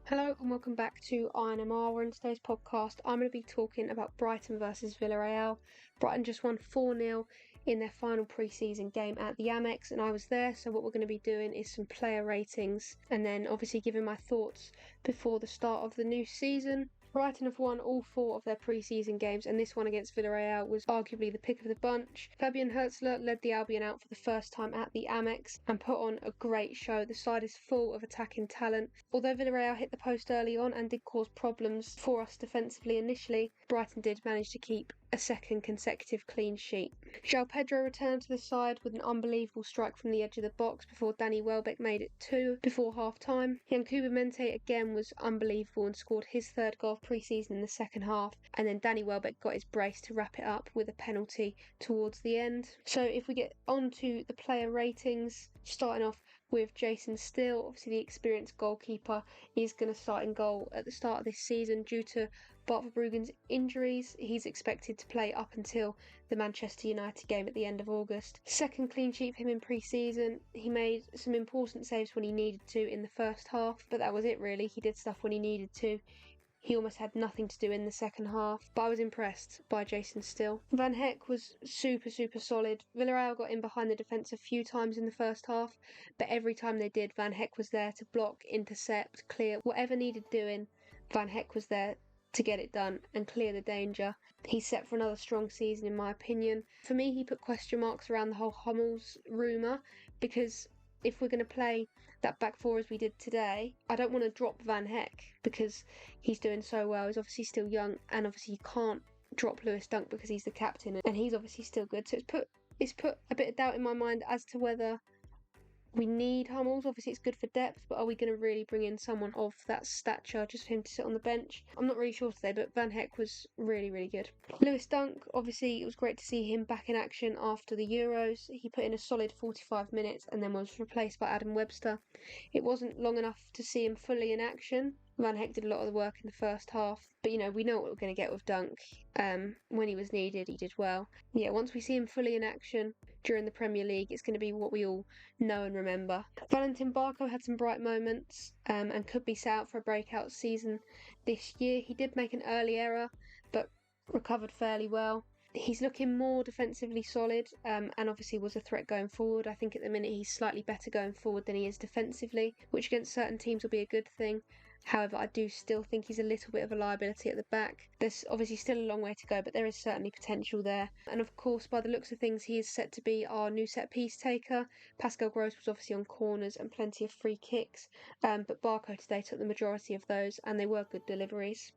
Hello and welcome back to INMR. In today's podcast, I'm going to be talking about Brighton versus Villarreal. Brighton just won 4-0 in their final pre-season game at the Amex, and I was there, so what we're going to be doing is some player ratings and then obviously giving my thoughts before the start of the new season. Brighton have won all 4 of their pre-season games, and this one against Villarreal was arguably the pick of the bunch. Fabian Herzler led the Albion out for the first time at the Amex and put on a great show. The side is full of attacking talent. Although Villarreal hit the post early on and did cause problems for us defensively initially, Brighton did manage to keep a second consecutive clean sheet. João Pedro returned to the side with an unbelievable strike from the edge of the box before Danny Welbeck made it 2 before half-time. Yankuba Mente again was unbelievable and scored his third goal of pre-season in the second half, and then Danny Welbeck got his brace to wrap it up with a penalty towards the end. So if we get on to the player ratings, starting off with Jason Still, obviously the experienced goalkeeper, is going to start in goal at the start of this season due to Bart Verbruggen's injuries. He's expected to play up until the Manchester United game at the end of August. Second clean sheet for him in pre-season. He made some important saves when he needed to in the first half, but that was it really. He did stuff when he needed to. He almost had nothing to do in the second half, but I was impressed by Jason Still. Van Heck was super solid. Villarreal got in behind the defence a few times in the first half, but every time they did, Van Heck was there to block, intercept, clear, whatever needed doing. Van Heck was there to get it done and clear the danger. He's set for another strong season in my opinion. For me, he put question marks around the whole Hummels rumour, because if we're going to play that back four as we did today, I don't want to drop Van Heck because he's doing so well. He's obviously still young, and obviously you can't drop Lewis Dunk because he's the captain and he's obviously still good. So it's put a bit of doubt in my mind as to whether we need Hummels. Obviously it's good for depth, but are we going to really bring in someone of that stature just for him to sit on the bench? I'm not really sure today, but Van Heck was really good. Lewis Dunk, obviously it was great to see him back in action after the Euros. He put in a solid 45 minutes and then was replaced by Adam Webster. It wasn't long enough to see him fully in action. Van Heck did a lot of the work in the first half, but we know what we're going to get with Dunk. When he was needed, he did well. Yeah, once we see him fully in action during the Premier League, it's going to be what we all know and remember. Valentin Barco had some bright moments and could be set out for a breakout season this year. He did make an early error, but recovered fairly well. He's looking more defensively solid and obviously was a threat going forward. I think at the minute he's slightly better going forward than he is defensively, which against certain teams will be a good thing. However, I do still think he's a little bit of a liability at the back. There's obviously still a long way to go, but there is certainly potential there. And of course, by the looks of things, he is set to be our new set-piece taker. Pascal Gross was obviously on corners and plenty of free kicks, but Barco today took the majority of those, and they were good deliveries.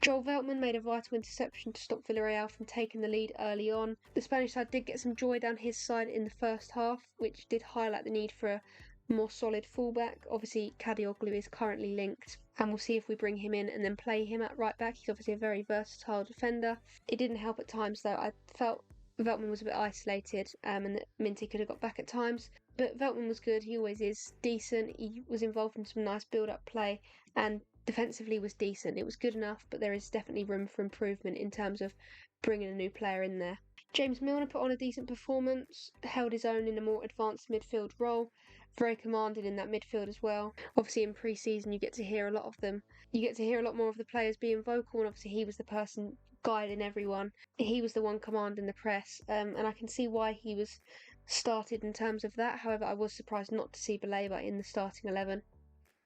Joel Veltman made a vital interception to stop Villarreal from taking the lead early on. The Spanish side did get some joy down his side in the first half, which did highlight the need for a more solid fullback. Obviously Kadioglu is currently linked, and we'll see if we bring him in and then play him at right back. He's obviously a very versatile defender. It didn't help at times though. I felt Veltman was a bit isolated and that Minty could have got back at times, but Veltman was good. He always is decent. He was involved in some nice build-up play and defensively was decent. It was good enough, but there is definitely room for improvement in terms of bringing a new player in there. James Milner put on a decent performance, held his own in a more advanced midfield role, very commanding in that midfield as well. Obviously in pre-season you get to hear a lot of them. You get to hear a lot more of the players being vocal, and obviously he was the person guiding everyone. He was the one commanding the press, and I can see why he was started in terms of that. However, I was surprised not to see Baleba in the starting 11.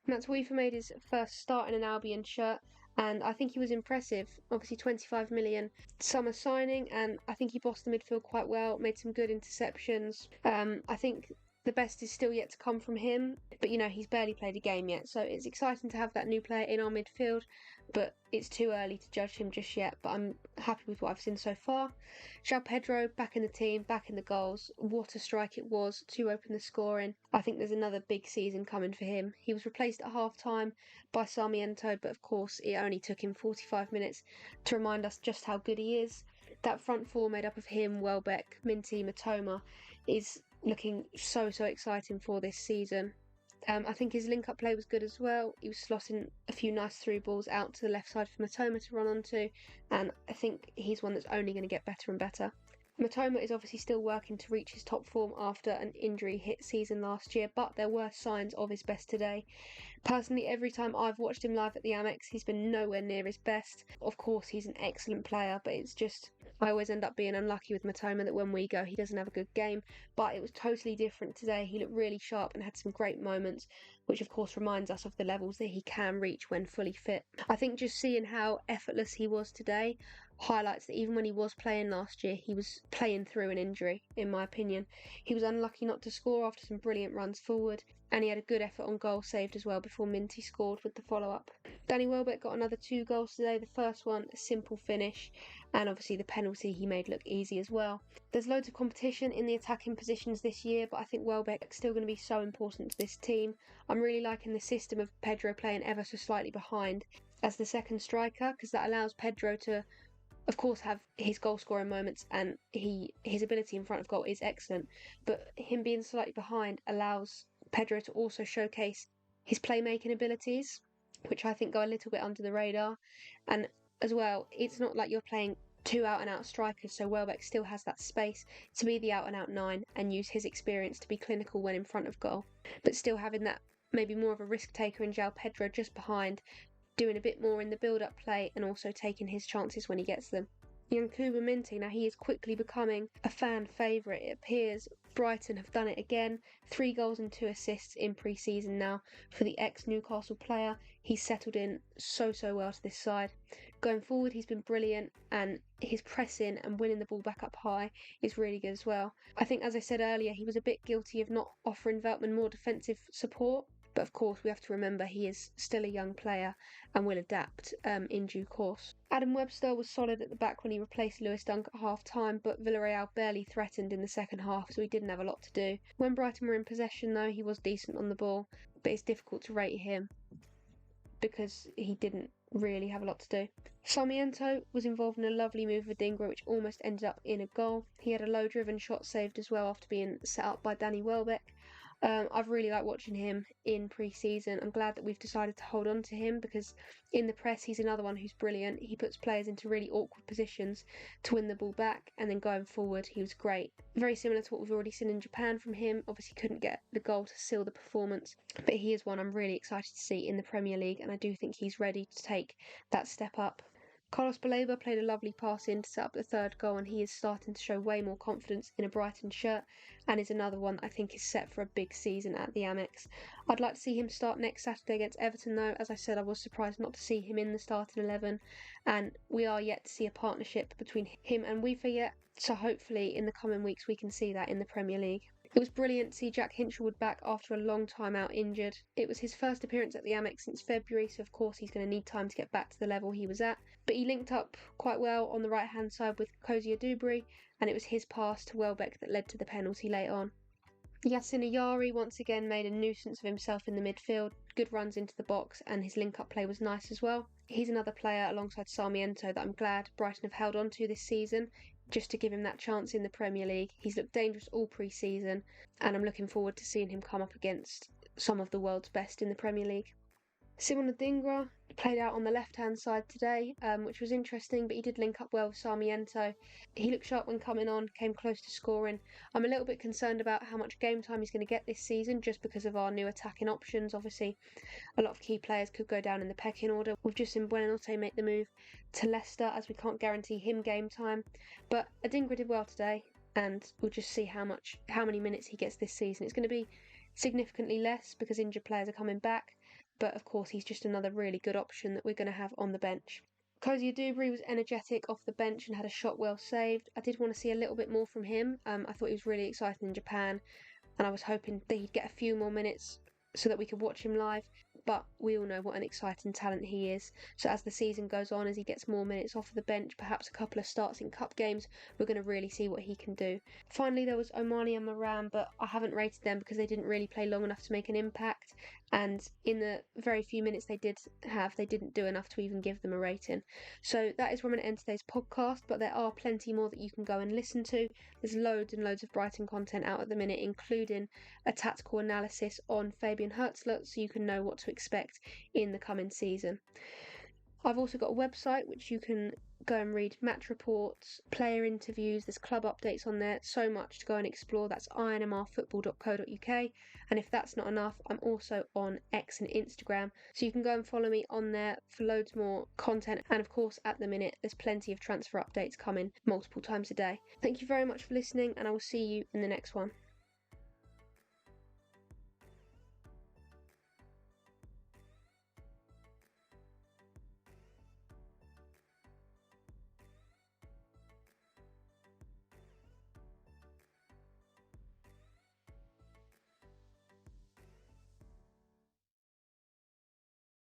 Mats Wiefer made his first start in an Albion shirt, and I think he was impressive. Obviously 25 million summer signing, and I think he bossed the midfield quite well, made some good interceptions. I think the best is still yet to come from him, but he's barely played a game yet, so it's exciting to have that new player in our midfield, but it's too early to judge him just yet. But I'm happy with what I've seen so far. João Pedro back in the team, back in the goals. What a strike it was to open the scoring. I think there's another big season coming for him. He was replaced at half-time by Sarmiento, but of course it only took him 45 minutes to remind us just how good he is. That front four made up of him, Welbeck, Minty, Matoma is looking so exciting for this season. I think his link-up play was good as well. He was slotting a few nice through balls out to the left side for Matoma to run onto, and I think he's one that's only going to get better and better. Matoma is obviously still working to reach his top form after an injury hit season last year, but there were signs of his best today. Personally, every time I've watched him live at the Amex, he's been nowhere near his best. Of course, he's an excellent player, but it's just, I always end up being unlucky with Matoma that when we go, he doesn't have a good game. But it was totally different today. He looked really sharp and had some great moments, which of course reminds us of the levels that he can reach when fully fit. I think just seeing how effortless he was today highlights that even when he was playing last year, he was playing through an injury, in my opinion. He was unlucky not to score after some brilliant runs forward, and he had a good effort on goal saved as well before Minty scored with the follow-up. Danny Welbeck got another 2 goals today. The first one, a simple finish, and obviously the penalty he made look easy as well. There's loads of competition in the attacking positions this year, but I think Welbeck's still going to be so important to this team. I'm really liking the system of Pedro playing ever so slightly behind as the second striker, because that allows Pedro to of course have his goal scoring moments, and his ability in front of goal is excellent, but him being slightly behind allows Pedro to also showcase his playmaking abilities, which I think go a little bit under the radar. And as well, it's not like you're playing 2 out and out strikers, so Welbeck still has that space to be the out and out 9 and use his experience to be clinical when in front of goal, but still having that maybe more of a risk taker in João Pedro just behind, doing a bit more in the build-up play and also taking his chances when he gets them. Yankuba Minty, now he is quickly becoming a fan favourite. It appears Brighton have done it again. 3 goals and 2 assists in pre-season now for the ex-Newcastle player. He's settled in so well to this side. Going forward, he's been brilliant, and his pressing and winning the ball back up high is really good as well. I think, as I said earlier, he was a bit guilty of not offering Veltman more defensive support, but of course we have to remember he is still a young player and will adapt in due course. Adam Webster was solid at the back when he replaced Lewis Dunk at half-time, but Villarreal barely threatened in the second half, so he didn't have a lot to do. When Brighton were in possession though, he was decent on the ball, but it's difficult to rate him because he didn't really have a lot to do. Sarmiento was involved in a lovely move with Dingra which almost ended up in a goal. He had a low-driven shot saved as well after being set up by Danny Welbeck. I've really liked watching him in pre-season. I'm glad that we've decided to hold on to him because in the press he's another one who's brilliant. He puts players into really awkward positions to win the ball back, and then going forward he was great. Very similar to what we've already seen in Japan from him. Obviously couldn't get the goal to seal the performance, but he is one I'm really excited to see in the Premier League, and I do think he's ready to take that step up. Carlos Baleba played a lovely pass in to set up the 3rd goal, and he is starting to show way more confidence in a Brighton shirt and is another one that I think is set for a big season at the Amex. I'd like to see him start next Saturday against Everton though. As I said, I was surprised not to see him in the starting 11, and we are yet to see a partnership between him and Weaver yet, so hopefully in the coming weeks we can see that in the Premier League. It was brilliant to see Jack Hinchelwood back after a long time out injured. It was his first appearance at the Amex since February, so of course he's going to need time to get back to the level he was at. But he linked up quite well on the right hand side with Kozia Dubry, and it was his pass to Welbeck that led to the penalty late on. Yasin Ayari once again made a nuisance of himself in the midfield, good runs into the box, and his link-up play was nice as well. He's another player alongside Sarmiento that I'm glad Brighton have held on to this season, just to give him that chance in the Premier League. He's looked dangerous all pre-season, and I'm looking forward to seeing him come up against some of the world's best in the Premier League. Simon Adingra played out on the left-hand side today, which was interesting, but he did link up well with Sarmiento. He looked sharp when coming on, came close to scoring. I'm a little bit concerned about how much game time he's going to get this season, just because of our new attacking options. Obviously, a lot of key players could go down in the pecking order. We've just seen Buonanotte make the move to Leicester, as we can't guarantee him game time. But Adingra did well today, and we'll just see how many minutes he gets this season. It's going to be significantly less because injured players are coming back, but of course he's just another really good option that we're going to have on the bench. Kozia Dubry was energetic off the bench and had a shot well saved. I did want to see a little bit more from him. I thought he was really exciting in Japan, and I was hoping that he'd get a few more minutes so that we could watch him live, but we all know what an exciting talent he is. So as the season goes on, as he gets more minutes off the bench, perhaps a couple of starts in cup games, we're going to really see what he can do. Finally, there was Omani and Moran, but I haven't rated them because they didn't really play long enough to make an impact, and in the very few minutes they did have, they didn't do enough to even give them a rating. So that is where I'm going to end today's podcast, but there are plenty more that you can go and listen to. There's loads and loads of Brighton content out at the minute, including a tactical analysis on Fabian Hertzler, so you can know what to expect in the coming season. I've also got a website which you can go and read match reports, player interviews, there's club updates on there, so much to go and explore. That's inmrfootball.co.uk. And if that's not enough, I'm also on X and Instagram, so you can go and follow me on there for loads more content. And of course, at the minute, there's plenty of transfer updates coming multiple times a day. Thank you very much for listening, and I will see you in the next one.